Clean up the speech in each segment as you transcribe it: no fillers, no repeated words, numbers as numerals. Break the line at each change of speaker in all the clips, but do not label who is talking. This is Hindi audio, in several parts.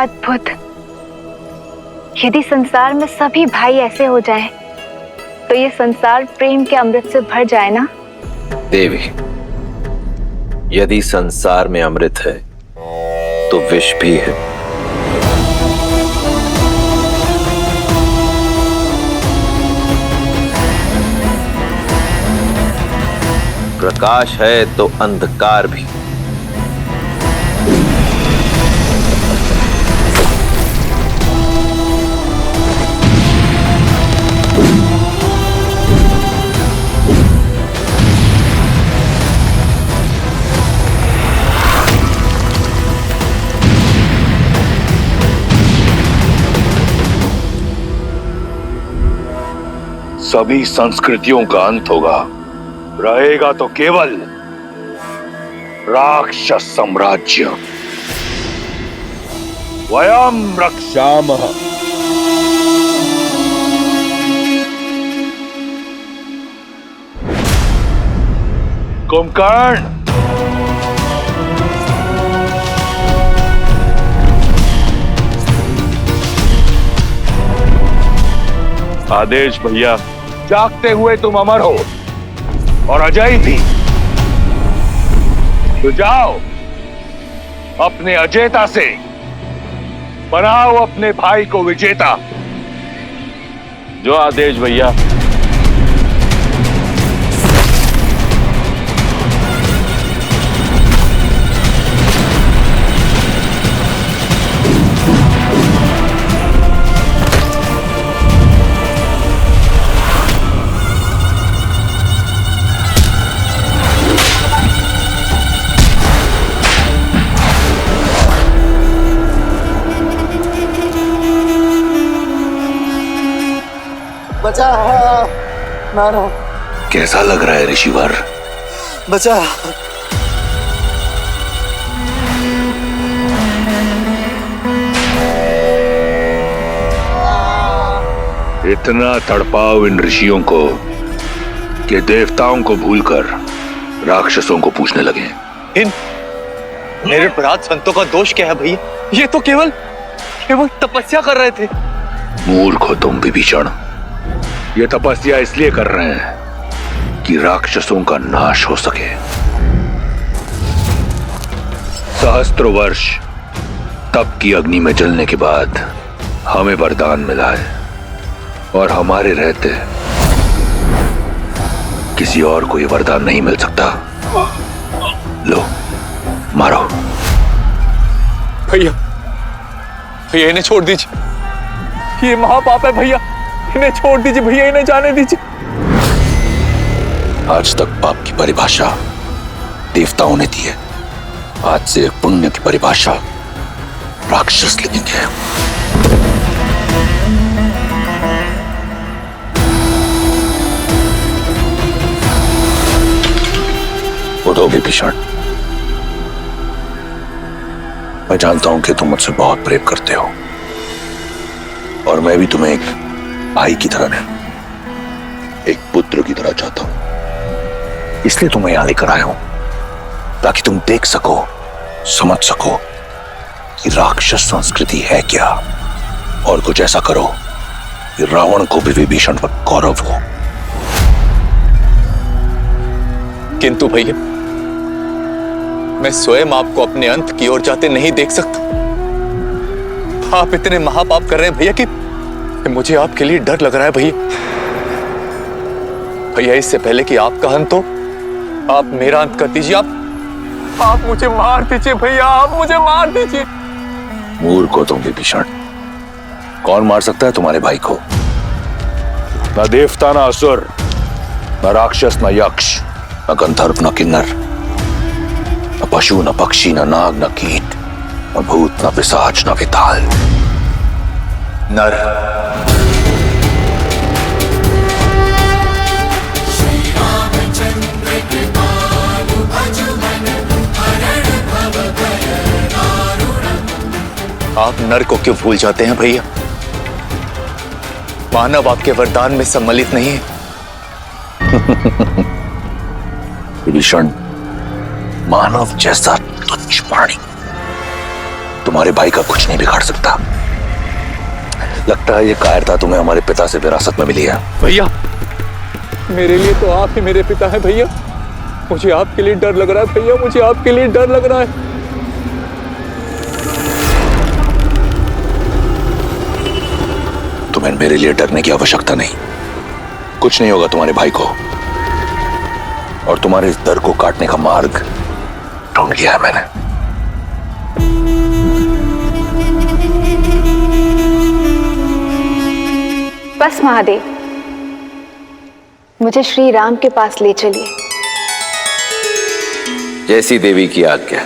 अद्भुत। यदि संसार में सभी भाई ऐसे हो जाएं, तो ये संसार प्रेम के अमृत से भर जाए ना।
देवी, यदि संसार में अमृत है तो विष भी है। प्रकाश है तो अंधकार भी।
सभी संस्कृतियों का अंत होगा, रहेगा तो केवल राक्षस साम्राज्य। वयम रक्षामः। कुंभकर्ण, आदेश भैया। जागते हुए तुम अमर हो और अजय भी। तो जाओ, अपने अजेता से बनाओ अपने भाई को विजेता। जो आदेश भैया।
बचा, मारो।
कैसा लग रहा है ऋषिवर?
बचा।
इतना तड़पाओ इन ऋषियों को कि देवताओं को भूलकर राक्षसों को पूछने लगे।
इन मेरे अपराध संतों का दोष क्या है भैया? ये तो केवल तपस्या कर रहे थे।
मूर्ख हो तुम विभीषण। ये तपस्या इसलिए कर रहे हैं कि राक्षसों का नाश हो सके। सहस्त्रों वर्ष तप की अग्नि में जलने के बाद हमें वरदान मिला है, और हमारे रहते किसी और को ये वरदान नहीं मिल सकता। लो, मारो।
भैया, भैया इन्हें छोड़ दीजिए। ये महापाप है भैया, इन्हें छोड़ दीजिए भैया, इन्हें जाने दीजिए।
आज तक पाप की परिभाषा देवताओं ने दी है, आज से पुण्य की परिभाषा राक्षस लिखेंगे। उठो विभीषण, मैं जानता हूं कि तुम मुझसे बहुत प्रेम करते हो, और मैं भी तुम्हें एक भाई की तरह नहीं, एक पुत्र की तरह चाहता हूं। इसलिए तुम्हें यहां लेकर आया हूं, ताकि तुम देख सको, समझ सको कि राक्षस संस्कृति है क्या, और कुछ ऐसा करो कि रावण को भी विभीषण पर गौरव हो।
किंतु भैया, मैं स्वयं आपको अपने अंत की ओर जाते नहीं देख सकता। आप इतने महापाप कर रहे हैं भैया कि मुझे आपके लिए डर लग रहा है भैया। भैया, इससे पहले कि आपका अंत हो, आप मेरा अंत कर दीजिए। आप मुझे मार दीजिए भैया, आप मुझे मार दीजिए।
मूर्ख हो तुम विभीषण। कौन मार सकता है तुम्हारे भाई को? न देवता, न असुर, न राक्षस, न यक्ष, न गंधर्व, न किन्नर, न पशु, न पक्षी, न नाग, न कीट, न भूत, न पिशाच, न विताल, नर।
आप नर को क्यों भूल जाते हैं भैया? मानव आपके वरदान में सम्मिलित नहीं है। विभीषण,
मानव जैसा तुच्छ प्राणी तुम्हारे भाई का कुछ नहीं बिगाड़ सकता। लगता है ये कायरता तुम्हें हमारे पिता से विरासत में मिली है।
भैया, मेरे लिए तो आप ही मेरे पिता हैं भैया। मुझे आपके लिए डर लग रहा है भैया, मुझे आपके लिए डर लग रहा है।
तुम्हें मेरे लिए डरने की आवश्यकता नहीं। कुछ नहीं होगा तुम्हारे भाई को, और तुम्हारे इस डर को काटने का मार्ग ढूंढ लिया है मैंने।
बस महादेव, मुझे श्री राम के पास ले चलिए।
जैसी देवी की आज्ञा।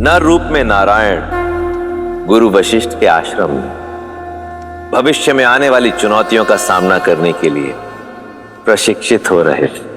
नर रूप में नारायण गुरु वशिष्ठ के आश्रम में भविष्य में आने वाली चुनौतियों का सामना करने के लिए प्रशिक्षित हो रहे थे।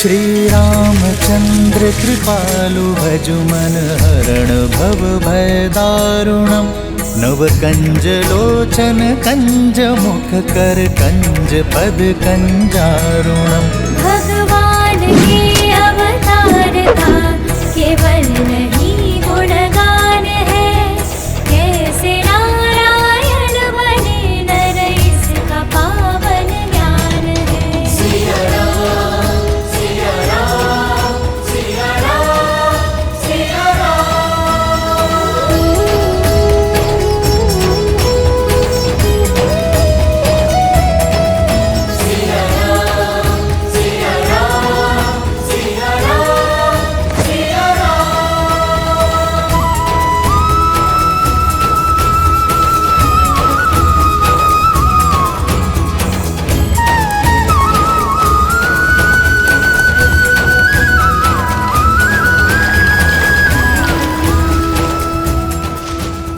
श्री रामचंद्र कृपालु भजु मन हरण भव भय दारुणम। नव कंज लोचन कंज मुख कर कंज पद कंजारुणम।
भगवान के अवतार था केवल नहीं गुणगान है। कैसे नारायण बने नर इसका पावन ज्ञान है। सिया राम सिया राम सिया राम सिया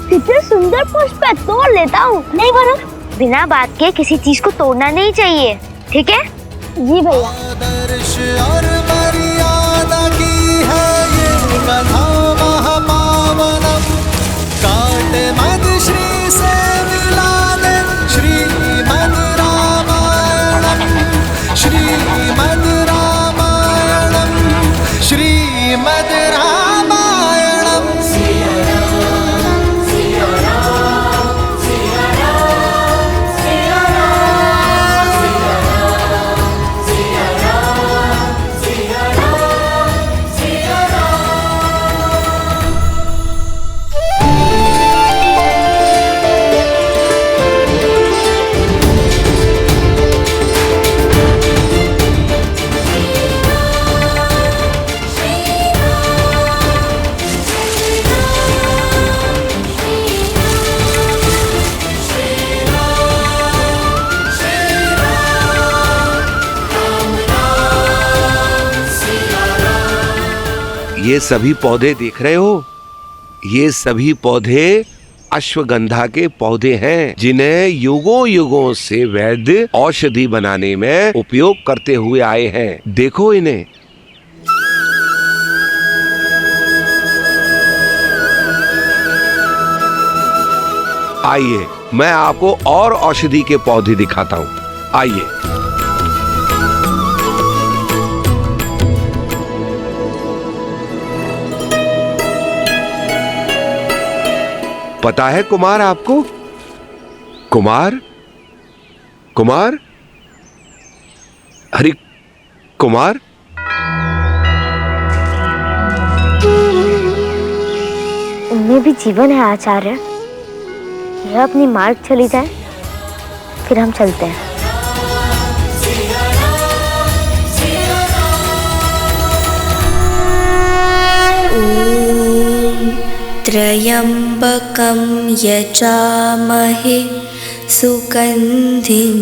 कितने सुंदर पुष्प है, तोड़ लेता हूँ। नहीं वरुण, बिना बात के किसी चीज को तोड़ना नहीं चाहिए, ठीक है? जी भैया।
आदर्श और मर्यादा की है ये कथा महापावनम। काट मद श्री से मिला दे श्रीमद् रामायणम। श्रीमद् रामायणम श्रीमद् रामायणम।
ये सभी पौधे देख रहे हो? ये सभी पौधे अश्वगंधा के पौधे हैं, जिन्हें युगों युगों से वैद्य औषधि बनाने में उपयोग करते हुए आए हैं। देखो इन्हें। आइए, मैं आपको और औषधि के पौधे दिखाता हूँ। आइए। पता है कुमार आपको? कुमार? कुमार? अरे कुमार?
उनमें भी जीवन है आचार्य। यह अपनी मार्ग चली जाए, फिर हम चलते हैं।
त्र्यम्बकं यजामहे सुगन्धिं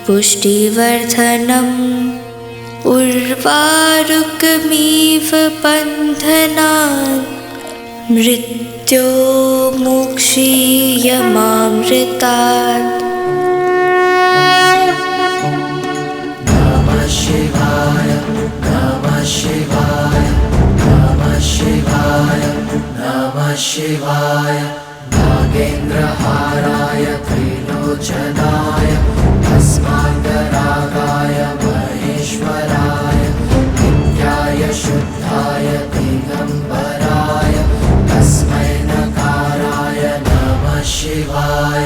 पुष्टिवर्धनम् उर्वारुकमिव बन्धनान् मृत्योर्मुक्षीयमामृतात्।
नमः शिवाय नमः शिवाय। शिवाय नागेन्द्रहाराय त्रिलोचनाय भस्माङ्गरागाय महेश्वराय नित्याय शुद्धाय दिगम्बराय तस्मै नकाराय नमः शिवाय।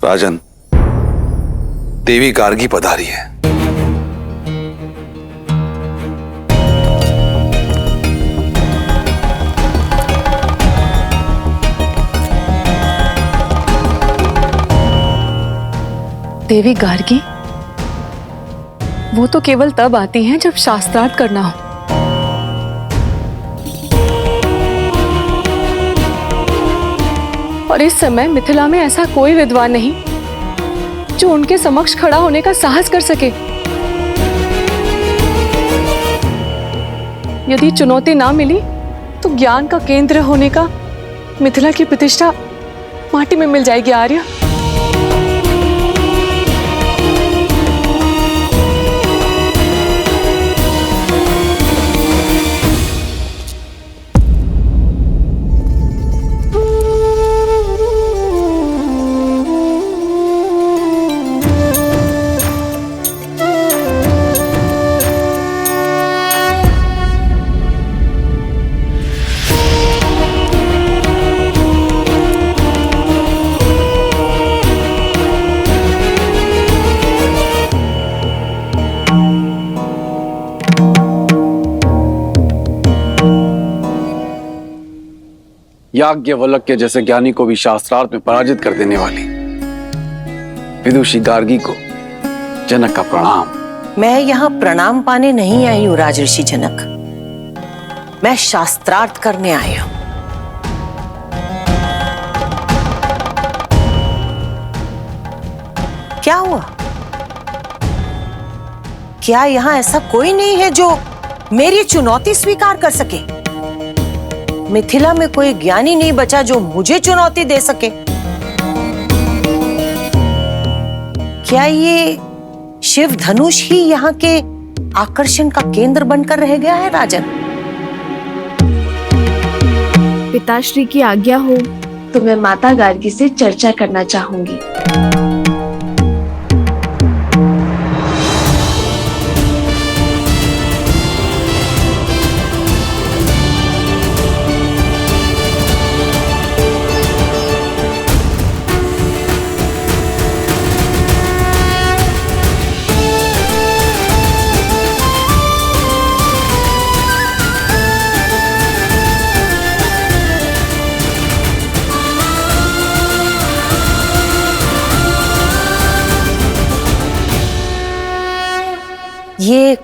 राजन, देवी गार्गी पधारी है।
देवी गार्गी? वो तो केवल तब आती हैं जब शास्त्रार्थ करना हो। और इस समय मिथिला में ऐसा कोई विद्वान नहीं जो उनके समक्ष खड़ा होने का साहस कर सके। यदि चुनौती ना मिली तो ज्ञान का केंद्र होने का मिथिला की प्रतिष्ठा माटी में मिल जाएगी। आर्य,
याज्ञवल्क्य जैसे ज्ञानी को भी शास्त्रार्थ में पराजित कर देने वाली विदुषी गार्गी को जनक का प्रणाम।
मैं यहाँ प्रणाम पाने नहीं आई हूँ राजऋषि जनक, मैं शास्त्रार्थ करने आई हूँ। क्या हुआ? क्या यहाँ ऐसा कोई नहीं है जो मेरी चुनौती स्वीकार कर सके? मिथिला में कोई ज्ञानी नहीं बचा जो मुझे चुनौती दे सके। क्या ये शिव धनुष ही यहाँ के आकर्षण का केंद्र बनकर रह गया है राजन?
पिताश्री की आज्ञा हो तो मैं माता गार्गी से चर्चा करना चाहूंगी।
ये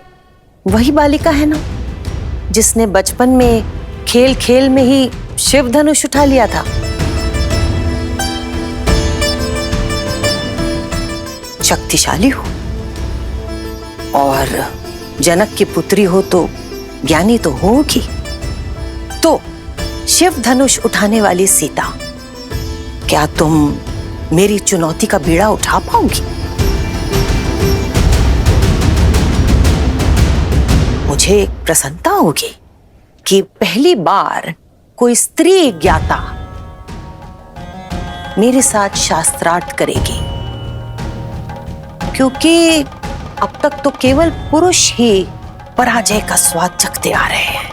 वही बालिका है ना जिसने बचपन में खेल खेल में ही शिव धनुष उठा लिया था? शक्तिशाली हो और जनक की पुत्री हो तो ज्ञानी तो होगी। तो शिव धनुष उठाने वाली सीता, क्या तुम मेरी चुनौती का बीड़ा उठा पाओगी? मुझे प्रसन्नता होगी कि पहली बार कोई स्त्री ज्ञाता मेरे साथ शास्त्रार्थ करेगी, क्योंकि अब तक तो केवल पुरुष ही पराजय का स्वाद चखते आ रहे हैं।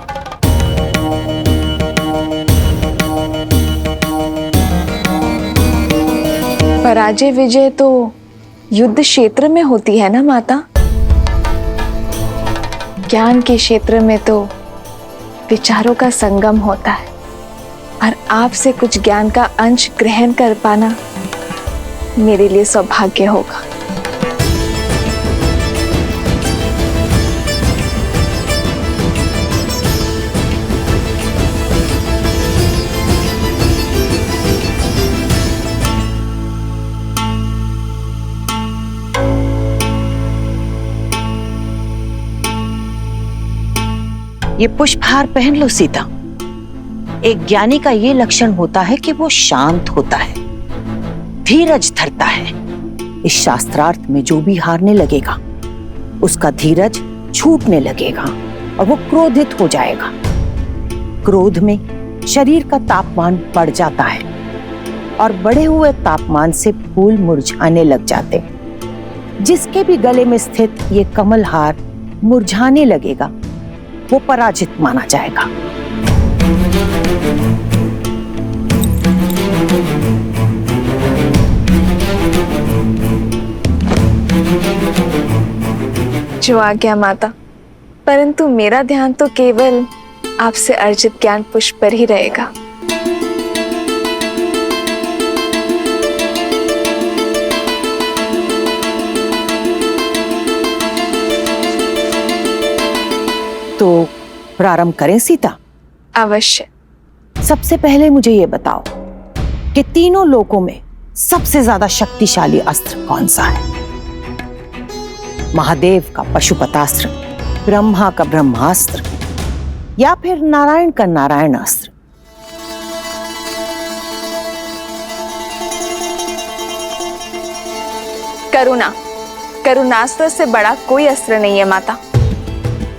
पराजय विजय तो युद्ध क्षेत्र में होती है ना माता। ज्ञान के क्षेत्र में तो विचारों का संगम होता है, और आपसे कुछ ज्ञान का अंश ग्रहण कर पाना मेरे लिए सौभाग्य होगा।
ये पुष्पहार पहन लो सीता। एक ज्ञानी का ये लक्षण होता है कि वो शांत होता है, धीरज धरता है। इस शास्त्रार्थ में जो भी हारने लगेगा उसका धीरज छूटने लगेगा और वो क्रोधित हो जाएगा। क्रोध में शरीर का तापमान बढ़ जाता है और बढ़े हुए तापमान से फूल मुरझाने लग जाते। जिसके भी गले में स्थित ये कमल हार मुरझाने लगेगा वो पराजित माना जाएगा।
जो आज्ञा माता, परंतु मेरा ध्यान तो केवल आपसे अर्जित ज्ञान पुष्प पर ही रहेगा।
तो प्रारंभ करें सीता?
अवश्य।
सबसे पहले मुझे ये बताओ कि तीनों लोकों में सबसे ज्यादा शक्तिशाली अस्त्र कौन सा है? महादेव का पशुपतास्त्र, ब्रह्मा का ब्रह्मास्त्र, या फिर नारायण का नारायण अस्त्र?
करुणा, करुणास्त्र से बड़ा कोई अस्त्र नहीं है माता।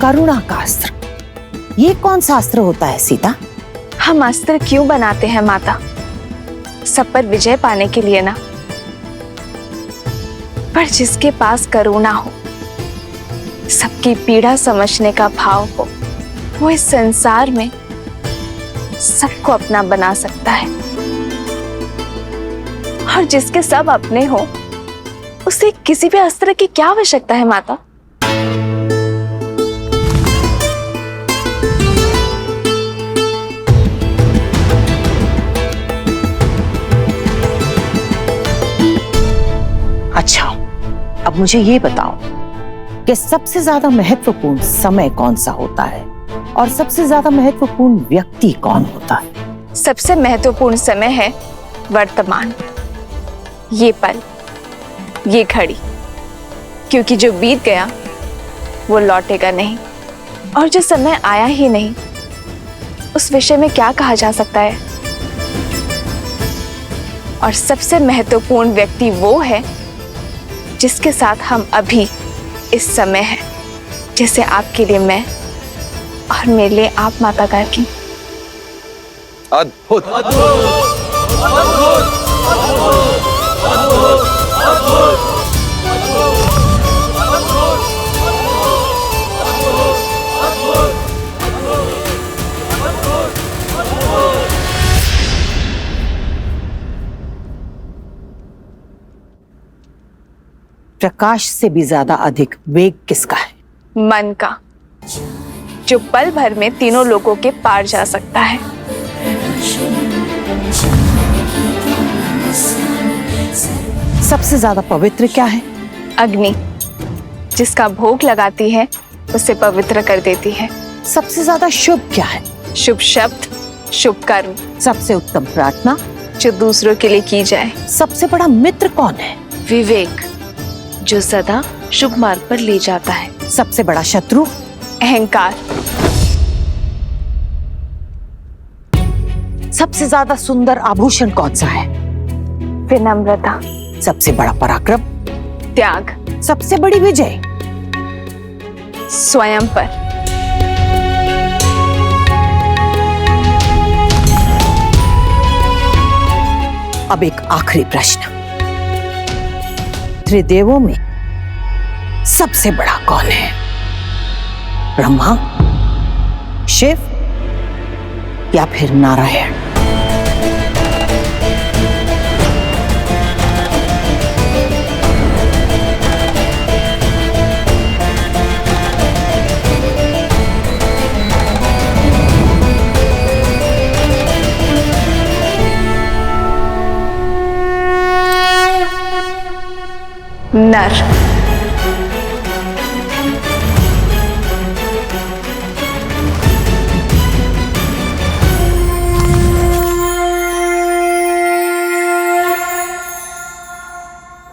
करुणा का अस्त्र, ये कौन सा अस्त्र होता है सीता?
हम अस्त्र क्यों बनाते हैं माता? सब पर विजय पाने के लिए ना। पर जिसके पास करुणा हो, सबकी पीड़ा समझने का भाव हो, वो इस संसार में सबको अपना बना सकता है। और जिसके सब अपने हो, उसे किसी भी अस्त्र की क्या आवश्यकता है माता?
अच्छा, अब मुझे ये बताओ कि सबसे ज्यादा महत्वपूर्ण समय कौन सा होता है और सबसे ज्यादा महत्वपूर्ण व्यक्ति कौन होता है?
सबसे महत्वपूर्ण समय है वर्तमान, ये पल, ये घड़ी, क्योंकि जो बीत गया वो लौटेगा नहीं, और जो समय आया ही नहीं उस विषय में क्या कहा जा सकता है। और सबसे महत्वपूर्ण व्यक्ति वो है जिसके साथ हम अभी इस समय हैं, जैसे आपके लिए मैं और मेरे लिए आप माता गार्गी।
अद्भुत,
प्रकाश से भी ज्यादा अधिक वेग किसका है?
मन का, जो पल भर में तीनों लोगों के पार जा सकता है।
सबसे ज्यादा पवित्र क्या है?
अग्नि, जिसका भोग लगाती है उसे पवित्र कर देती है।
सबसे ज्यादा शुभ क्या है?
शुभ शब्द, शुभ कर्म।
सबसे उत्तम प्रार्थना
जो दूसरों के लिए की जाए।
सबसे बड़ा मित्र कौन है?
विवेक, जो सदा शुभ मार्ग पर ले जाता है।
सबसे बड़ा शत्रु?
अहंकार।
सबसे ज्यादा सुंदर आभूषण कौन सा है?
विनम्रता।
सबसे बड़ा पराक्रम?
त्याग।
सबसे बड़ी विजय?
स्वयं पर।
अब एक आखिरी प्रश्न, त्रिदेवों में सबसे बड़ा कौन है? ब्रह्मा, शिव या फिर नारायण?
नर।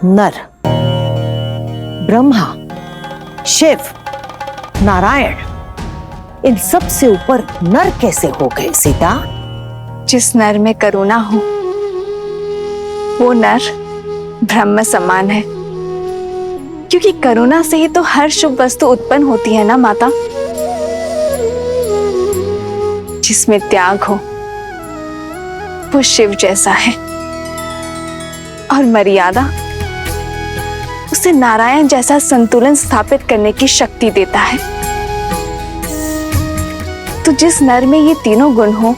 नर, ब्रह्मा, शिव, नारायण, इन सब से ऊपर नर कैसे हो गए सीता?
जिस नर में करुणा हो वो नर ब्रह्म समान है, क्योंकि करुणा से ही तो हर शुभ वस्तु उत्पन्न होती है ना माता। जिसमें त्याग हो वो शिव जैसा है, और मर्यादा उसे नारायण जैसा संतुलन स्थापित करने की शक्ति देता है। तो जिस नर में ये तीनों गुण हो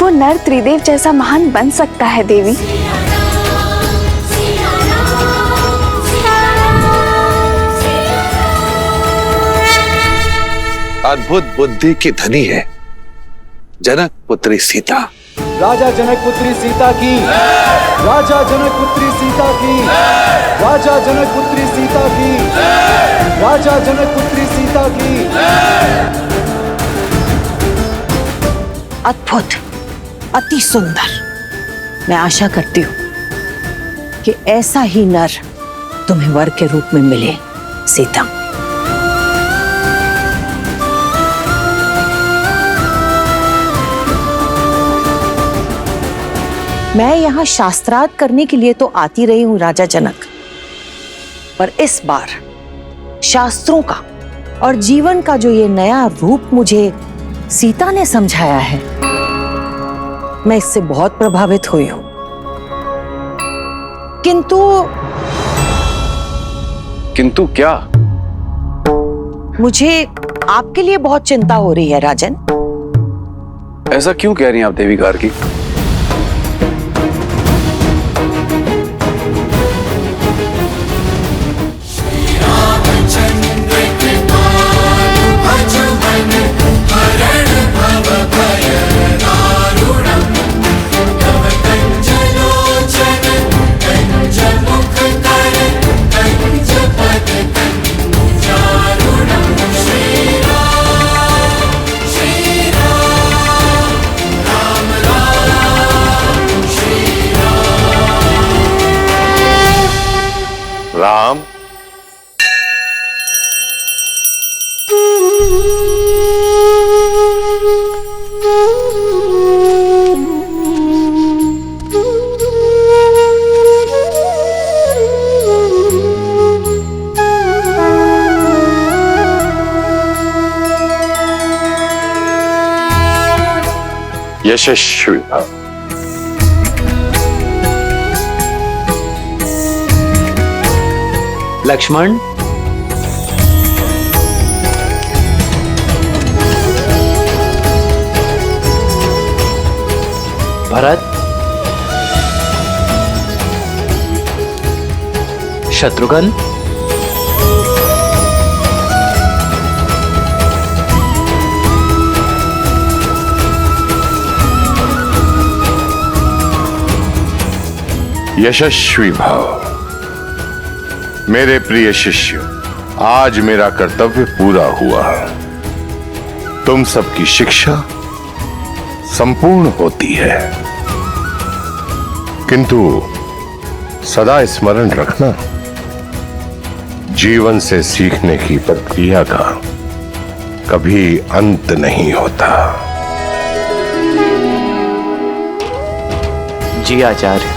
वो नर त्रिदेव जैसा महान बन सकता है देवी।
अद्भुत बुद्धि की धनी है जनक पुत्री सीता।
राजा जनक पुत्री सीता की, राजा जनक पुत्री सीता की, राजा जनक पुत्री सीता की, राजा जनक पुत्री सीता की।
अद्भुत, अति सुंदर। मैं आशा करती हूँ कि ऐसा ही नर तुम्हें वर के रूप में मिले सीता। मैं यहाँ शास्त्रार्थ करने के लिए तो आती रही हूँ राजा जनक, पर इस बार शास्त्रों का और जीवन का जो ये नया रूप मुझे सीता ने समझाया है, मैं इससे बहुत प्रभावित हुई हूं।
किंतु क्या?
मुझे आपके लिए बहुत चिंता हो रही है राजन।
ऐसा क्यों कह रही हैं आप देवी गार्गी?
राम, यशस्वी भव।
लक्ष्मण, भरत, शत्रुघ्न,
यशस्वी भव मेरे प्रिय शिष्यों। आज मेरा कर्तव्य पूरा हुआ। तुम सबकी शिक्षा संपूर्ण होती है, किंतु सदा स्मरण रखना, जीवन से सीखने की प्रक्रिया का कभी अंत नहीं होता।
जी आचार्य।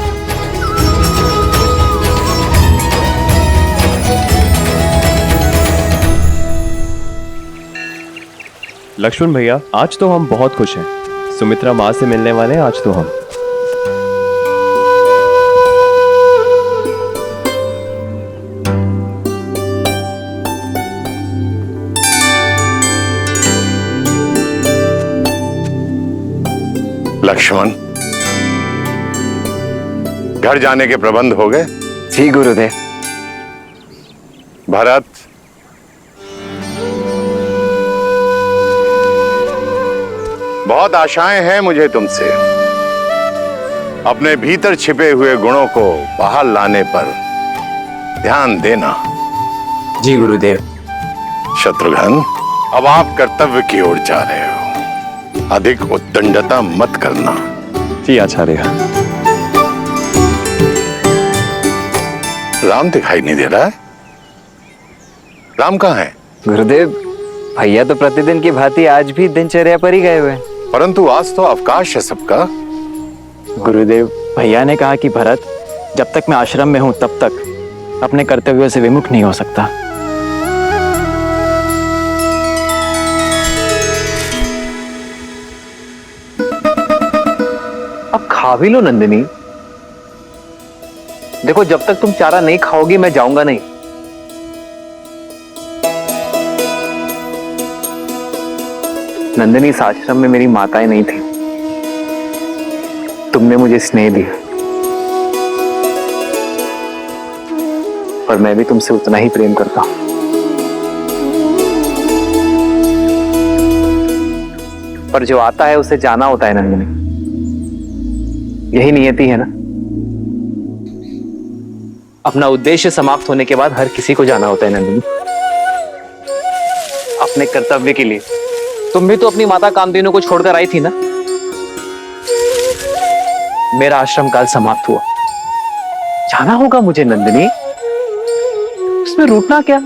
लक्ष्मण भैया, आज तो हम बहुत खुश हैं। सुमित्रा माँ से मिलने वाले हैं आज तो हम।
लक्ष्मण, घर जाने के प्रबंध हो गए?
जी गुरुदेव।
भरत, बहुत आशाएं हैं मुझे तुमसे। अपने भीतर छिपे हुए गुणों को बाहर लाने पर ध्यान देना।
जी गुरुदेव।
शत्रुघ्न, अब आप कर्तव्य की ओर जा रहे हो, अधिक उद्दंडता मत करना।
जी आचार्य।
राम दिखाई नहीं दे रहा है। राम कहाँ है?
गुरुदेव, भैया तो प्रतिदिन की भांति आज भी दिनचर्या पर ही गए हुए हैं।
परंतु आज तो अवकाश है सबका।
गुरुदेव, भैया ने कहा कि भरत जब तक मैं आश्रम में हूं तब तक अपने कर्तव्यों से विमुख नहीं हो सकता।
अब खा भी लो नंदिनी। देखो, जब तक तुम चारा नहीं खाओगी मैं जाऊंगा नहीं। नंदिनी, इस आश्रम में मेरी माताएं नहीं थी, तुमने मुझे स्नेह दिया, और मैं भी तुमसे उतना ही प्रेम करता हूं। पर जो आता है उसे जाना होता है नंदिनी, यही नियति है ना। अपना उद्देश्य समाप्त होने के बाद हर किसी को जाना होता है नंदिनी, अपने कर्तव्य के लिए। तुम भी तो अपनी माता कामधेनु को छोड़कर आई थी ना। मेरा आश्रम काल समाप्त हुआ, जाना होगा मुझे नंदिनी, उसमें रूठना क्या।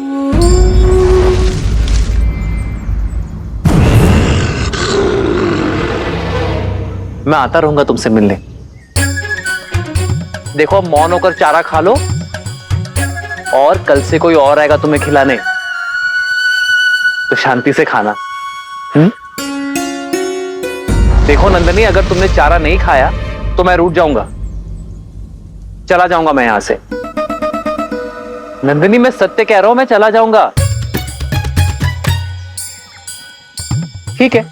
मैं आता रहूंगा तुमसे मिलने। देखो, अब मौन होकर चारा खा लो, और कल से कोई और आएगा तुम्हें खिलाने तो शांति से खाना। देखो नंदिनी, अगर तुमने चारा नहीं खाया तो मैं रूठ जाऊंगा, चला जाऊंगा मैं यहां से। नंदिनी, मैं सत्य कह रहा हूं, मैं चला जाऊंगा। ठीक है,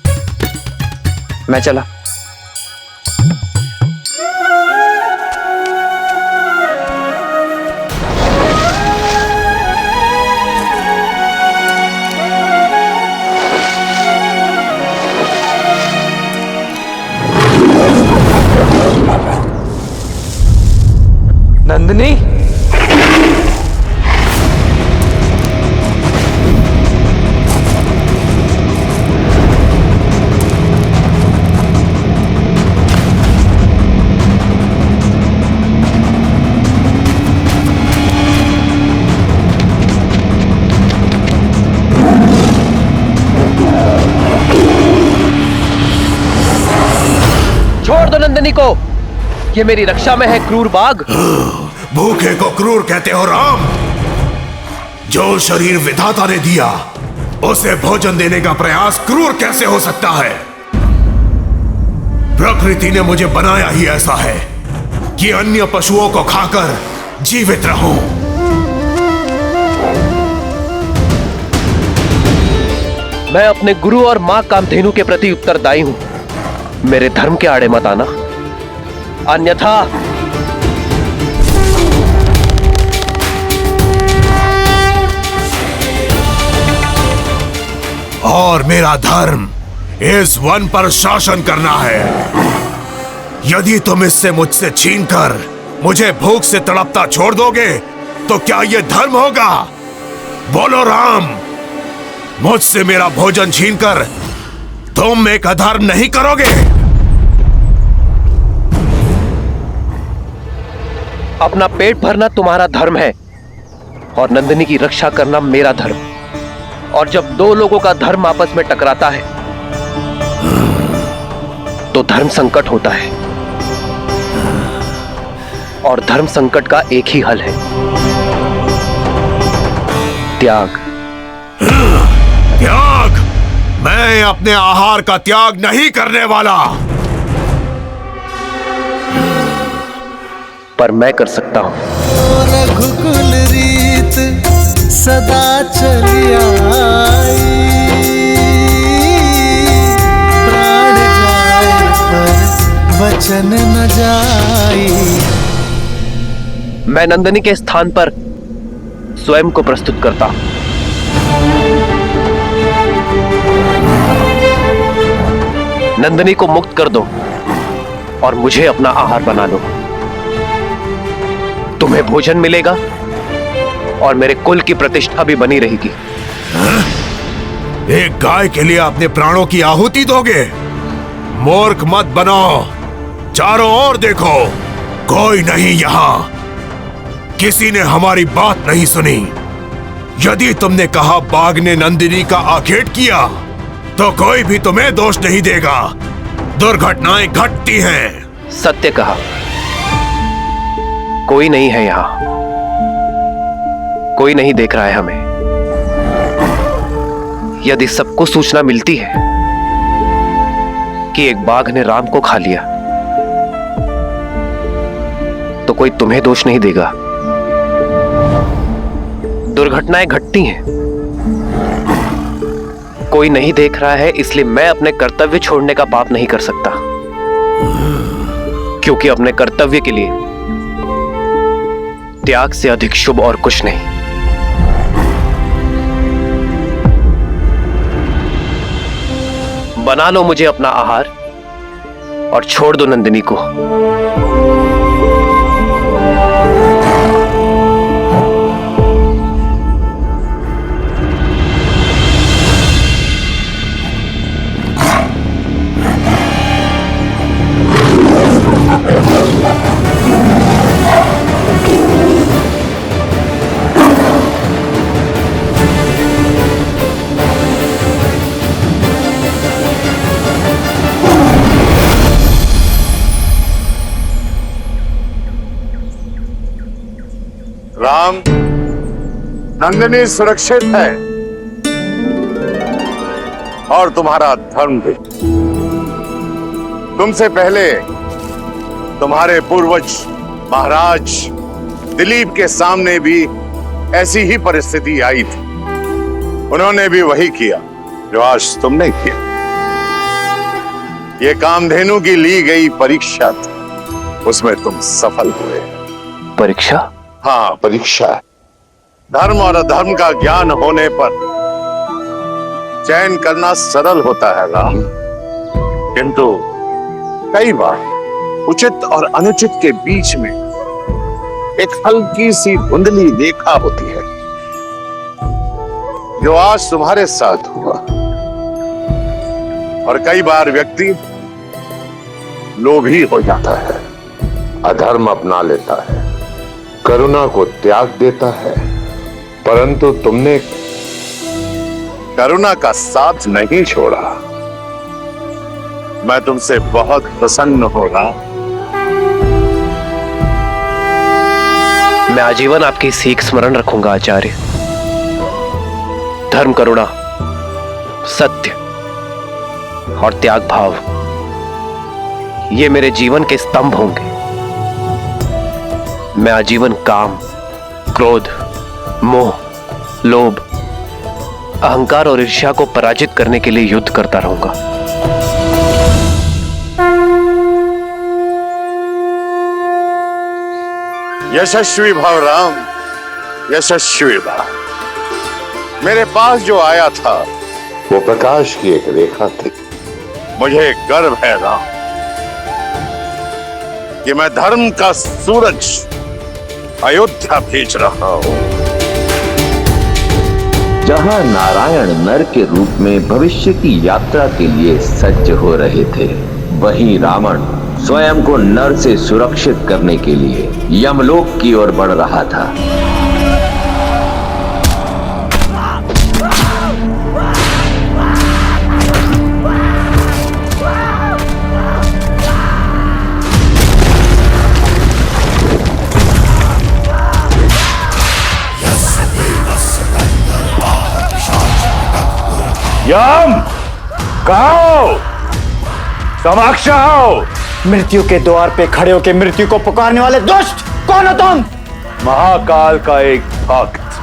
मैं चला। नंदिनी, छोड़ दो नंदिनी को, ये मेरी रक्षा में है क्रूर बाघ।
भूखे को क्रूर कहते हो राम? जो शरीर विधाता ने दिया उसे भोजन देने का प्रयास क्रूर कैसे हो सकता है? प्रकृति ने मुझे बनाया ही ऐसा है कि अन्य पशुओं को खाकर जीवित रहूं।
मैं अपने गुरु और मां कामधेनु के प्रति उत्तरदायी हूं। मेरे धर्म के आड़े मत आना, अन्यथा
और मेरा धर्म इस वन पर शासन करना है। यदि तुम इससे मुझसे छीनकर मुझे भूख से तड़पता छोड़ दोगे तो क्या यह धर्म होगा? बोलो राम, मुझसे मेरा भोजन छीनकर तुम एक अधर्म नहीं करोगे?
अपना पेट भरना तुम्हारा धर्म है और नंदिनी की रक्षा करना मेरा धर्म। और जब दो लोगों का धर्म आपस में टकराता है तो धर्म संकट होता है, और धर्म संकट का एक ही हल है, त्याग।
त्याग? मैं अपने आहार का त्याग नहीं करने वाला।
पर मैं कर सकता हूं।
रघुकुल रीत सदा चली आई, प्राण जाए पर वचन न जाई।
मैं नंदिनी के स्थान पर स्वयं को प्रस्तुत करता हूं। नंदिनी को मुक्त कर दो और मुझे अपना आहार बना लो। तुम्हें भोजन मिलेगा और मेरे कुल की प्रतिष्ठा भी बनी रहेगी।
एक गाय के लिए अपने प्राणों की आहुति दोगे? मूर्ख मत बनो। चारों ओर देखो, कोई नहीं यहाँ। किसी ने हमारी बात नहीं सुनी। यदि तुमने कहा बाघ ने नंदिनी का आखेट किया तो कोई भी तुम्हें दोष नहीं देगा। दुर्घटनाएं घटती हैं।
सत्य कहा, कोई नहीं है यहां, कोई नहीं देख रहा है हमें। यदि सबको सूचना मिलती है कि एक बाघ ने राम को खा लिया तो कोई तुम्हें दोष नहीं देगा। दुर्घटनाएं घटती हैं, कोई नहीं देख रहा है, इसलिए मैं अपने कर्तव्य छोड़ने का पाप नहीं कर सकता, क्योंकि अपने कर्तव्य के लिए त्याग से अधिक शुभ और कुछ नहीं। बना लो मुझे अपना आहार और छोड़ दो नंदिनी को।
राम, नंदिनी सुरक्षित है और तुम्हारा धर्म भी। तुमसे पहले तुम्हारे पूर्वज महाराज दिलीप के सामने भी ऐसी ही परिस्थिति आई थी। उन्होंने भी वही किया जो आज तुमने किया। ये कामधेनु की ली गई परीक्षा थी, उसमें तुम सफल हुए।
परीक्षा?
हाँ, परीक्षा। धर्म और अधर्म का ज्ञान होने पर चयन करना सरल होता है राम, किंतु कई बार उचित और अनुचित के बीच में एक हल्की सी धुंधली रेखा होती है, जो आज तुम्हारे साथ हुआ। और कई बार व्यक्ति लोभी हो जाता है, अधर्म अपना लेता है, करुणा को त्याग देता है, परंतु तुमने करुणा का साथ नहीं छोड़ा। मैं तुमसे बहुत प्रसन्न हो रहा।
मैं आजीवन आपकी सीख स्मरण रखूंगा आचार्य। धर्म, करुणा, सत्य और त्याग भाव, ये मेरे जीवन के स्तंभ होंगे। मैं आजीवन काम, क्रोध, मोह, लोभ, अहंकार और ईर्ष्या को पराजित करने के लिए युद्ध करता रहूंगा।
यशस्वी भव राम, यशस्वी भव। मेरे पास जो आया था वो प्रकाश की एक रेखा थी। मुझे गर्व है राम कि मैं धर्म का सूरज अयोध्या भेज रहा हूं।
जहां नारायण नर के रूप में भविष्य की यात्रा के लिए सज्ज हो रहे थे, वहीं रावण स्वयं को नर से सुरक्षित करने के लिए यमलोक की ओर बढ़ रहा था।
यम, कहाँ हो? समक्ष आओ।
मृत्यु के द्वार पे खड़े होकर मृत्यु को पुकारने वाले दुष्ट, कौन हो तुम?
महाकाल का एक भक्त,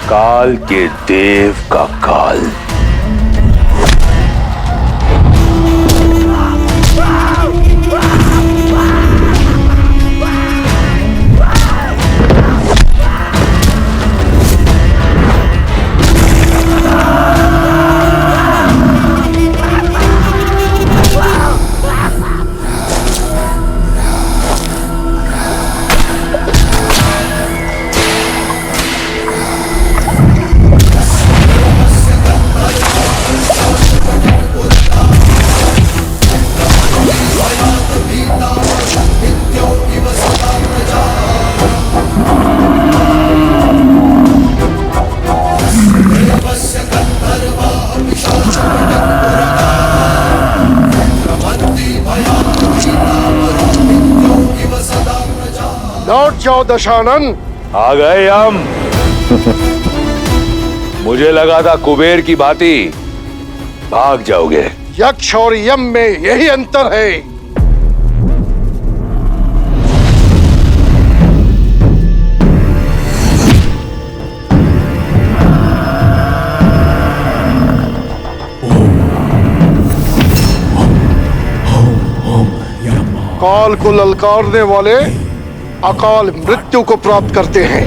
काल के देव का काल।
लौट जाओ दशानन।
आ गए हम। मुझे लगा था कुबेर की भांति भाग जाओगे।
यक्ष और यम में यही अंतर है। काल को ललकारने वाले अकाल मृत्यु को प्राप्त करते हैं।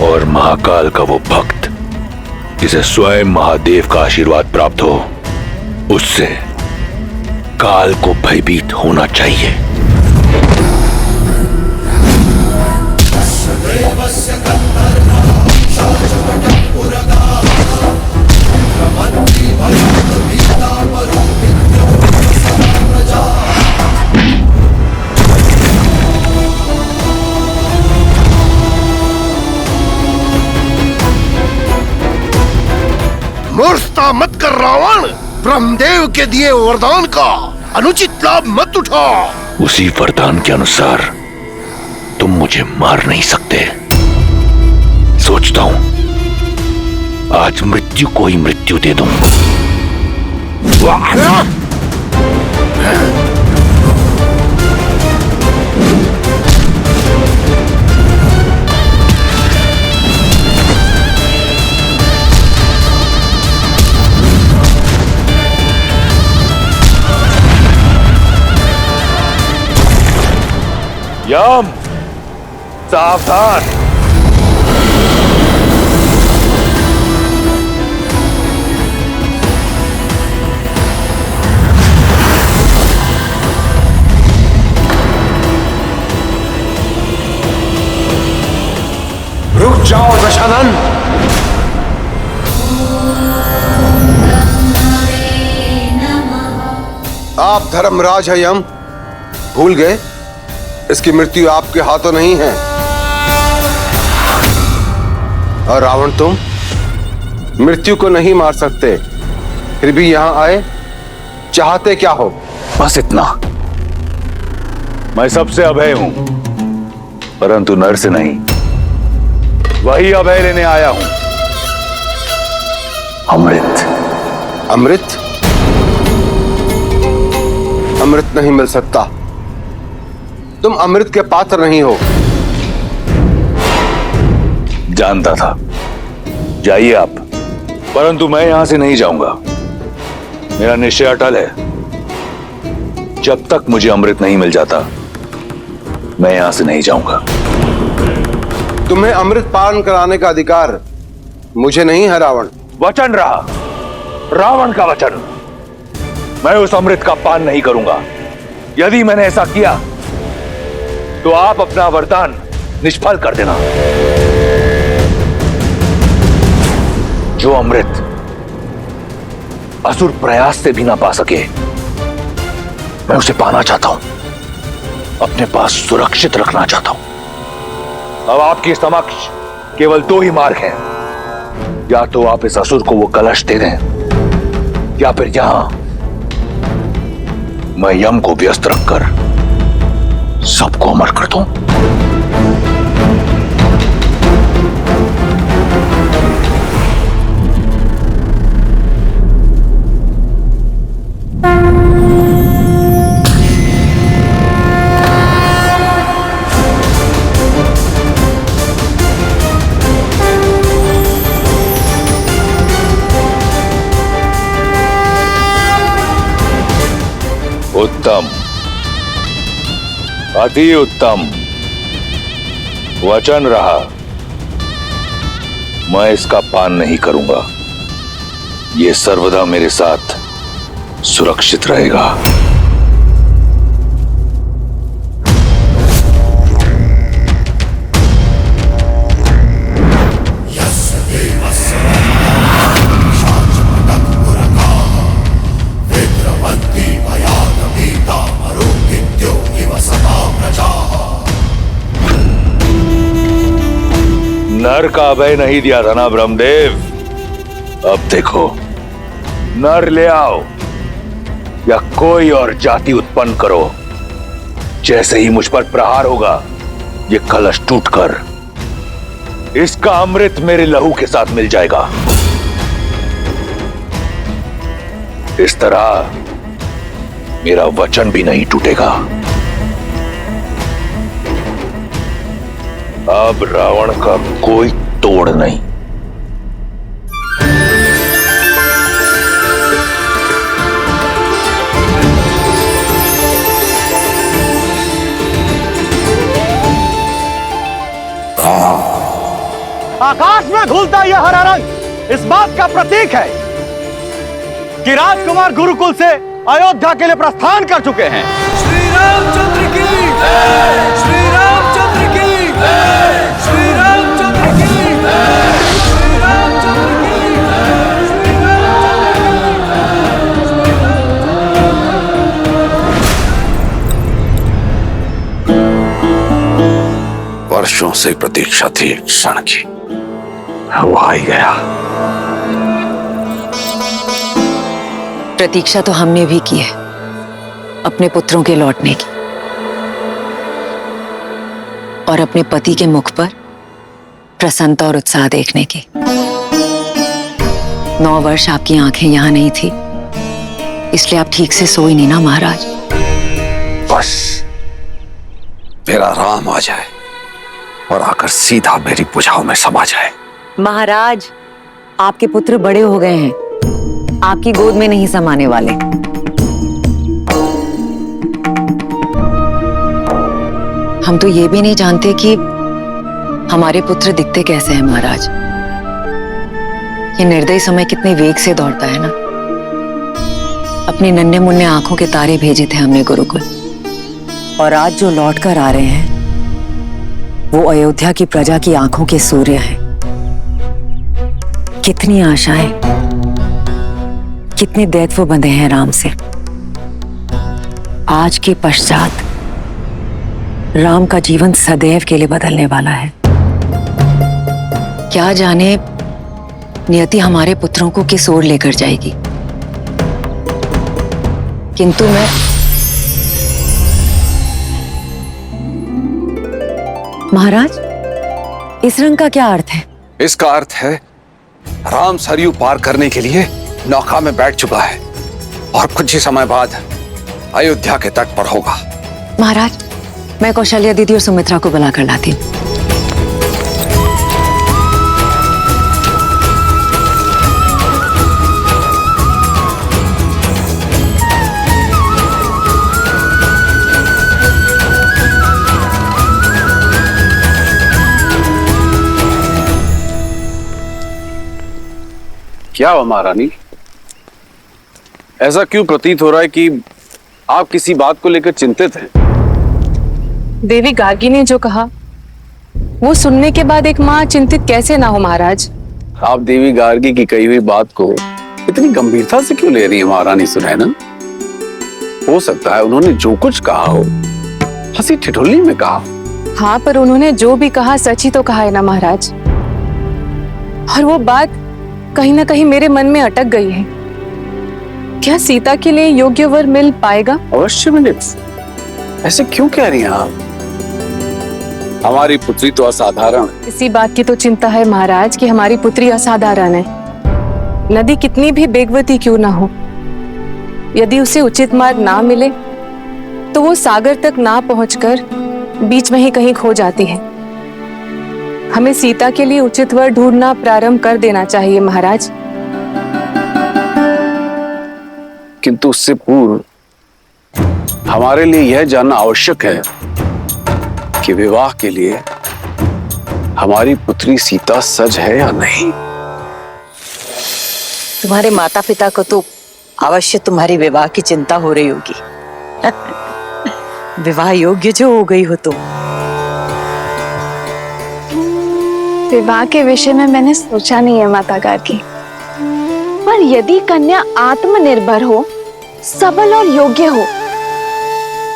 और महाकाल का वो भक्त जिसे स्वयं महादेव का आशीर्वाद प्राप्त हो, उससे काल को भयभीत होना चाहिए।
मूर्खता मत कर रावण। ब्रह्मदेव के दिए वरदान का अनुचित लाभ मत उठा।
उसी वरदान के अनुसार तुम मुझे मार नहीं सकते। सोचता हूं आज मृत्यु को ही मृत्यु दे दूं। यम, सावधान।
रुक जाओ दशानन। आप धर्मराज है यम, भूल गए इसकी मृत्यु आपके हाथों नहीं है। और रावण तुम मृत्यु को नहीं मार सकते, फिर भी यहां आए, चाहते क्या हो?
बस इतना
मैं सबसे अभय हूं, परंतु नर से नहीं। वही अभय लेने आया हूं, अमृत।
अमृत? अमृत नहीं मिल सकता। तुम अमृत के पात्र नहीं हो।
जानता था। जाइए आप, परंतु मैं यहां से नहीं जाऊंगा। मेरा निश्चय अटल है। जब तक मुझे अमृत नहीं मिल जाता, मैं यहां से नहीं जाऊंगा।
तुम्हें अमृत पान कराने का अधिकार मुझे नहीं है रावण।
वचन रहा, रावण का वचन। मैं उस अमृत का पान नहीं करूंगा। यदि मैंने ऐसा किया तो आप अपना वरदान निष्फल कर देना। जो अमृत असुर प्रयास से भी ना पा सके, मैं उसे पाना चाहता हूं, अपने पास सुरक्षित रखना चाहता हूं। अब आपके समक्ष केवल दो ही मार्ग हैं। या तो आप इस असुर को वो कलश दे दें, या फिर यहां मैं यम को व्यस्त रखकर सबको अमर कर दूं। उत्तम, अति उत्तम। वचन रहा, मैं इसका पान नहीं करूंगा। यह सर्वदा मेरे साथ सुरक्षित रहेगा। नर का अभय नहीं दिया था ना ब्रह्मदेव? अब देखो, नर ले आओ या कोई और जाति उत्पन्न करो, जैसे ही मुझ पर प्रहार होगा, ये कलश टूटकर इसका अमृत मेरे लहू के साथ मिल जाएगा। इस तरह मेरा वचन भी नहीं टूटेगा। अब रावण का कोई तोड़ नहीं।
आकाश में झूलता यह हरा रंग इस बात का प्रतीक है कि राजकुमार गुरुकुल से अयोध्या के लिए प्रस्थान कर चुके हैं। श्री रामचंद्र की जय, श्री रामचंद्र की जय, श्री रामचंद्र की जय, श्री रामचंद्र की जय, श्री रामचंद्र की।
वर्षों से प्रतीक्षा थी एक क्षण की, वो आ ही गया।
प्रतीक्षा तो हमने भी की है, अपने पुत्रों के लौटने की, और अपने पति के मुख पर प्रसन्नता और उत्साह देखने की। 9 वर्ष आपकी आंखें यहां नहीं थी, इसलिए आप ठीक से सोई नहीं ना महाराज।
बस मेरा राम आ जाए और आकर सीधा मेरी भुजाओं में समा जाए।
महाराज, आपके पुत्र बड़े हो गए हैं, आपकी गोद में नहीं समाने वाले। हम तो ये भी नहीं जानते कि हमारे पुत्र दिखते कैसे हैं महाराज। ये निर्दयी समय कितने वेग से दौड़ता है ना। अपनी नन्हे मुन्ने आंखों के तारे भेजे थे हमने गुरुकुल, और आज जो लौट कर आ रहे हैं वो अयोध्या की प्रजा की आंखों के सूर्य हैं। कितनी आशाएं, कितने दैत्व बंधे हैं राम से। आज के पश्चात राम का जीवन सदैव के लिए बदलने वाला है। क्या जाने नियति हमारे पुत्रों को किस ओर लेकर जाएगी। किंतु महाराज, इस रंग का क्या अर्थ है?
इसका अर्थ है राम सरयू पार करने के लिए नौका में बैठ चुका है और कुछ ही समय बाद अयोध्या के तट पर होगा।
महाराज, मैं कौशल्या दीदी और सुमित्रा को बुला कर लाती हूँ।
क्या हुआ महारानी, ऐसा क्यों प्रतीत हो रहा है कि आप किसी बात को लेकर चिंतित हैं?
देवी गार्गी ने जो कहा वो सुनने के बाद एक माँ चिंतित कैसे ना हो महाराज।
आप देवी गार्गी की कही हुई बात को इतनी गंभीरता से क्यों ले रही है महारानी सुनैना? हो सकता है उन्होंने जो कुछ कहा हो हंसी ठिठुल्ली में कहा।
हाँ, पर उन्होंने जो भी कहा सच ही तो कहा है ना महाराज। और वो बात कहीं ना कहीं मेरे मन में अटक गई है। क्या सीता के लिए योग्य वर मिल पाएगा?
अवश्य मिले। ऐसे क्यों कह रही हैं आप? हमारी पुत्री तो असाधारण है।
इसी बात की तो चिंता है महाराज कि हमारी पुत्री असाधारण है। नदी कितनी भी बेगवती क्यों ना हो, यदि उसे उचित मार्ग ना मिले तो वो सागर तक ना पहुंचकर बीच में ही कहीं खो जाती है। हमें सीता के लिए उचित वर ढूंढना प्रारंभ कर देना चाहिए महाराज।
किंतु उससे पूर्व हमारे लिए यह जानना आवश्यक है कि विवाह के लिए हमारी पुत्री सीता सज है या नहीं।
तुम्हारे माता पिता को तो अवश्य तुम्हारी विवाह की चिंता हो रही होगी। विवाह योग्य जो हो गई हो तुम।
विवाह के विषय में मैंने सोचा नहीं है माता गार्गी, पर यदि कन्या आत्मनिर्भर हो, सबल और योग्य हो,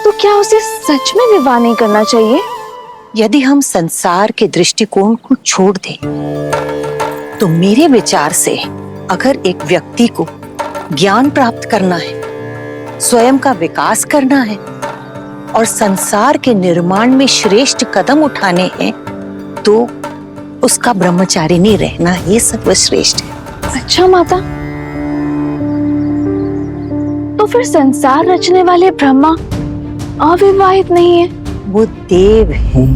तो क्या उसे सच में विवाह नहीं करना चाहिए?
यदि हम संसार के दृष्टिकोण को छोड़ दें तो मेरे विचार से अगर एक व्यक्ति को ज्ञान प्राप्त करना है, स्वयं का विकास करना है और संसार के निर्माण में श्रेष्ठ कदम उठाने हैं, तो उसका ब्रह्मचारिणी रहना ही सर्वश्रेष्ठ है।
अच्छा माता, तो फिर संसार रचने वाले ब्रह्मा अविवाहित नहीं है?
वो देव हैं।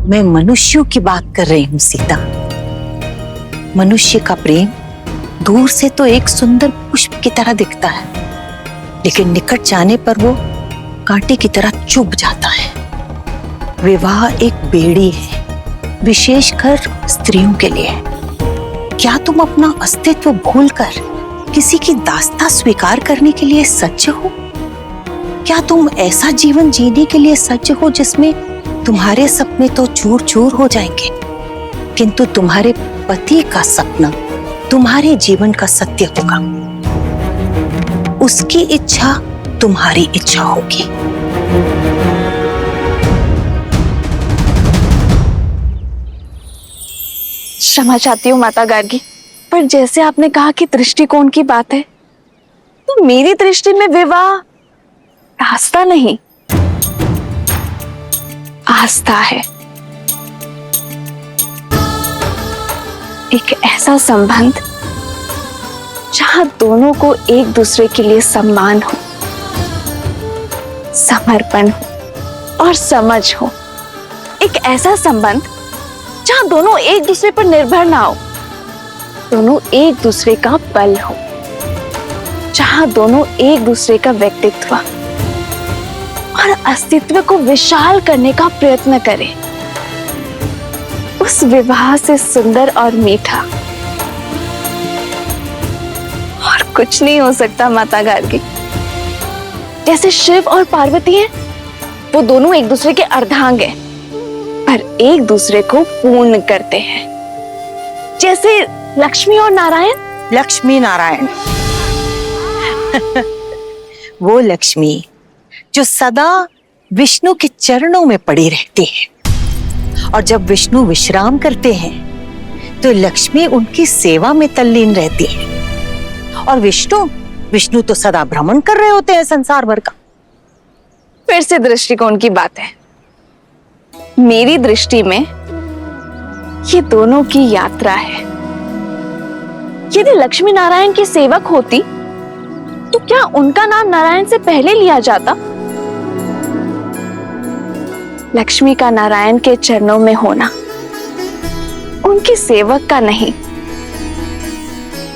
मैं मनुष्यों की बात कर रही हूँ सीता। मनुष्य का प्रेम दूर से तो एक सुंदर पुष्प की तरह दिखता है, लेकिन निकट जाने पर वो कांटे की तरह चुभ जाता है। विवाह एक बेड़ी है, विशेषकर स्त्रियों के लिए। क्या तुम अपना अस्तित्व भूलकर किसी की दास्ता स्वीकार करने के लिए सज्ज हो? क्या तुम ऐसा जीवन जीने के लिए सज्ज हो जिसमें तुम्हारे सपने तो चूर चूर हो जाएंगे, किंतु तुम्हारे पति का सपना तुम्हारे जीवन का सत्य होगा। उसकी इच्छा तुम्हारी इच्छा होगी।
क्षमा चाहती हूँ माता गार्गी, पर जैसे आपने कहा कि दृष्टिकोण की बात है, तो मेरी दृष्टि में विवाह रास्ता नहीं, आस्था है। एक ऐसा संबंध जहां दोनों को एक दूसरे के लिए सम्मान हो, समर्पण हो और समझ हो। एक ऐसा संबंध जहां दोनों एक दूसरे पर निर्भर ना हो, दोनों एक दूसरे का बल हो, जहां दोनों एक दूसरे का व्यक्तित्व और अस्तित्व को विशाल करने का प्रयत्न करें। उस विवाह से सुंदर और मीठा और कुछ नहीं हो सकता माता गार्गी। जैसे शिव और पार्वती हैं, वो दोनों एक दूसरे के अर्धांग हैं, पर एक दूसरे को पूर्ण करते हैं। जैसे लक्ष्मी और नारायण।
लक्ष्मी नारायण वो लक्ष्मी जो सदा विष्णु के चरणों में पड़ी रहती है, और जब विष्णु विश्राम करते हैं तो लक्ष्मी उनकी सेवा में तल्लीन रहती है। और विष्णु तो सदा भ्रमण कर रहे होते हैं संसार भर का।
फिर से दृष्टिकोण की बात है। मेरी दृष्टि में ये दोनों की यात्रा है। यदि लक्ष्मी नारायण की सेवक होती तो क्या उनका नाम नारायण से पहले लिया जाता? लक्ष्मी का नारायण के चरणों में होना उनकी सेवक का नहीं,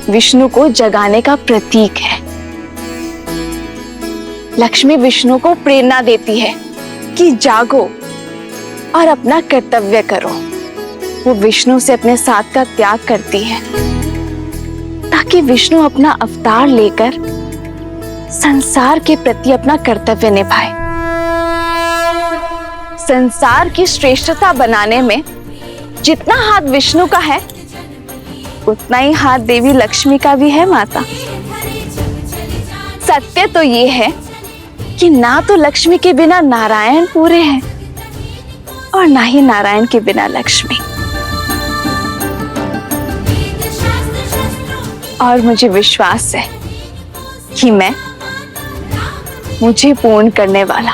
विष्णु को जगाने का प्रतीक है। लक्ष्मी विष्णु को प्रेरणा देती है कि जागो और अपना कर्तव्य करो। वो विष्णु से अपने साथ का त्याग करती है ताकि विष्णु अपना अवतार लेकर संसार के प्रति अपना कर्तव्य निभाए। संसार की श्रेष्ठता बनाने में जितना हाथ विष्णु का है उतना ही हाथ देवी लक्ष्मी का भी है माता। सत्य तो ये है कि ना तो लक्ष्मी के बिना नारायण पूरे हैं और ना ही नारायण के बिना लक्ष्मी। और मुझे विश्वास है कि मैं मुझे पूर्ण करने वाला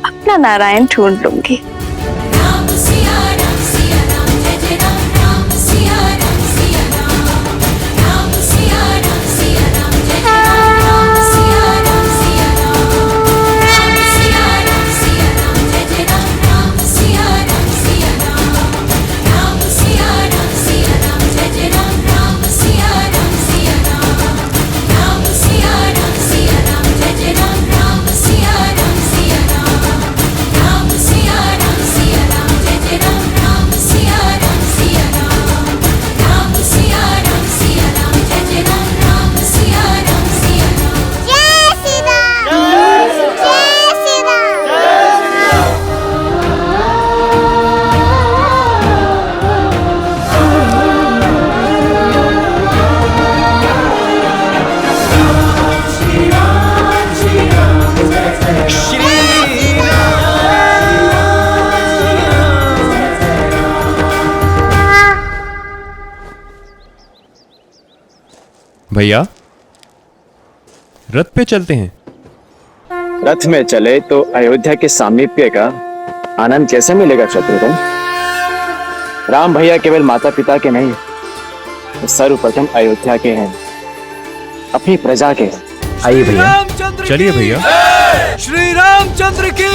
अपना नारायण ढूंढ लूंगी।
भैया रथ पे चलते हैं।
रथ में चले तो अयोध्या के सामीप्य का आनंद कैसे मिलेगा शत्रुघ्न? राम भैया केवल माता पिता के नहीं, सर्वप्रथम अयोध्या के हैं, अपनी प्रजा के हैं।
आइए भैया, चलिए भैया।
श्री रामचंद्र की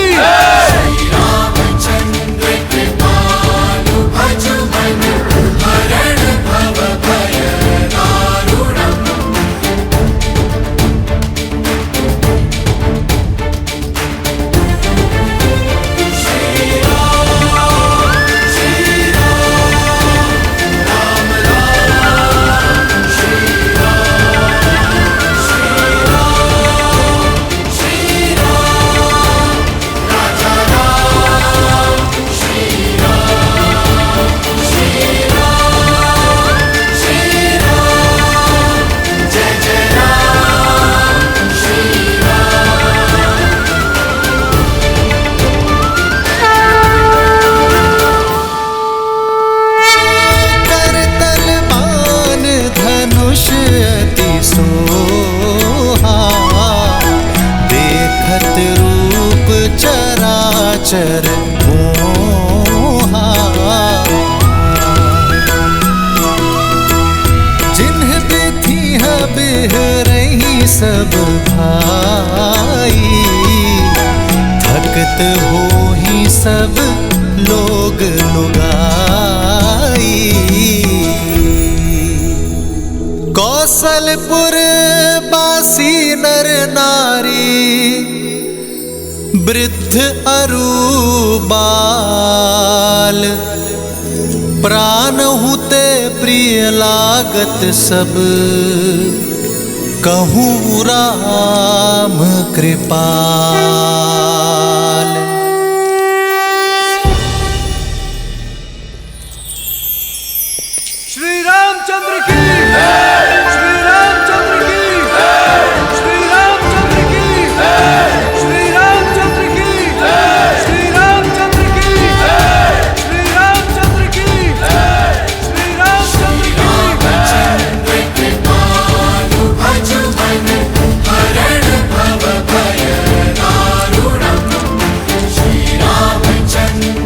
चर मोहा, जिन्ह बिथि बिह रही सब भाई, थकत हो ही सब लोग लुगाई। कौशलपुर बासी नर नारी, वृद्ध अरु बाल, प्राण हुते प्रिय लागत सब, कहूँ राम कृपाल।
श्री रामचंद्र की, श्री रामचंद्र की, श्री रामचंद्र की, श्री रामचंद्र की, श्री रामचंद्र की, श्री रामचंद्र की, श्री रामचंद्र की। कृपालु भजु मन हरण भव भय दारुणम्, श्री रामचंद्र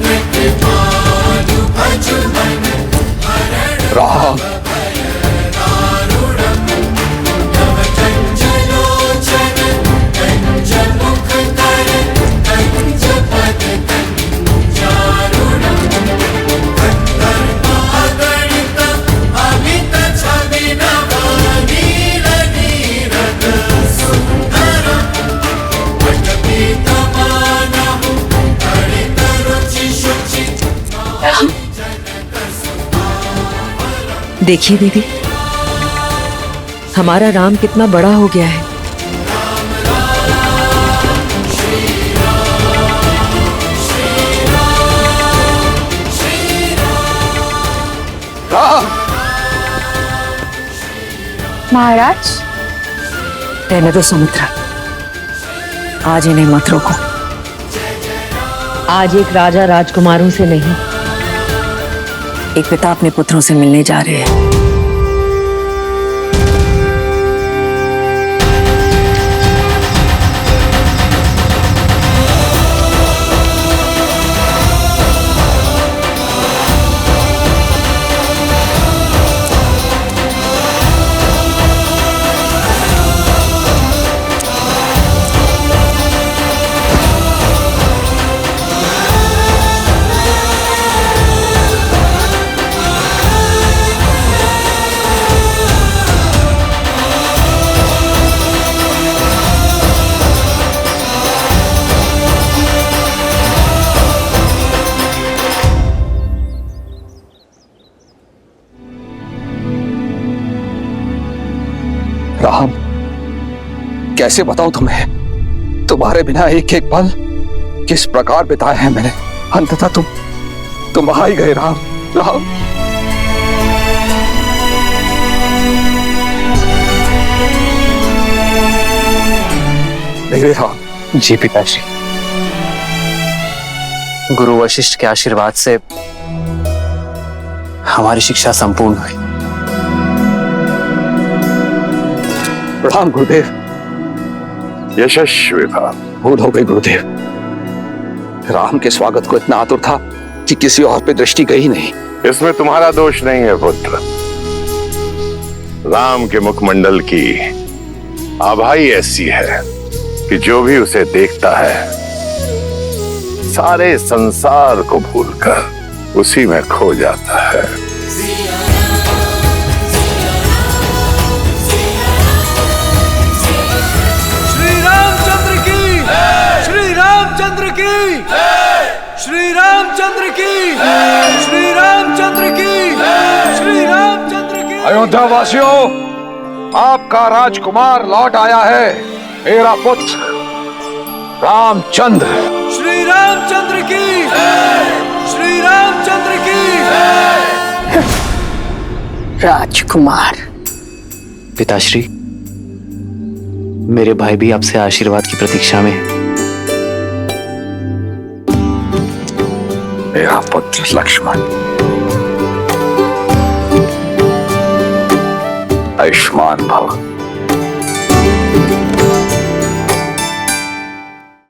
देखिए दीदी, हमारा राम कितना बड़ा हो गया है।
महाराज,
रहने दो सुमित्रा, आज इन्हें मत रोको। आज एक राजा राजकुमारों से नहीं, एक पिता अपने पुत्रों से मिलने जा रहे हैं।
राम, कैसे बताऊं तुम्हें, तुम्हारे बिना एक एक पल किस प्रकार बिताए हैं मैंने। अंततः तुम आ ही गए राम। राम, मेरे राम।
जी पिताश्री, गुरु वशिष्ठ के आशीर्वाद से हमारी शिक्षा संपूर्ण हुई।
प्रणाम गुरुदेव।
यशस्वी भव।
भूल हो गई गुरुदेव, राम के स्वागत को इतना आतुर था कि किसी और पे दृष्टि गई नहीं।
इसमें तुम्हारा दोष नहीं है पुत्र। राम के मुखमंडल की आभाई ऐसी है कि जो भी उसे देखता है सारे संसार को भूलकर उसी में खो जाता है।
श्री रामचंद्र की, श्री रामचंद्र की, श्री रामचंद्र की, श्री रामचंद्र की, श्री रामचंद्र की।
अयोध्या वासियों, आपका राजकुमार लौट आया है, मेरा पुत्र रामचंद्र।
श्री रामचंद्र की, श्री रामचंद्र की।
राजकुमार।
पिताश्री, मेरे भाई भी आपसे आशीर्वाद की प्रतीक्षा में है।
मेरा पुत्र लक्ष्मण आयुष्मान भव।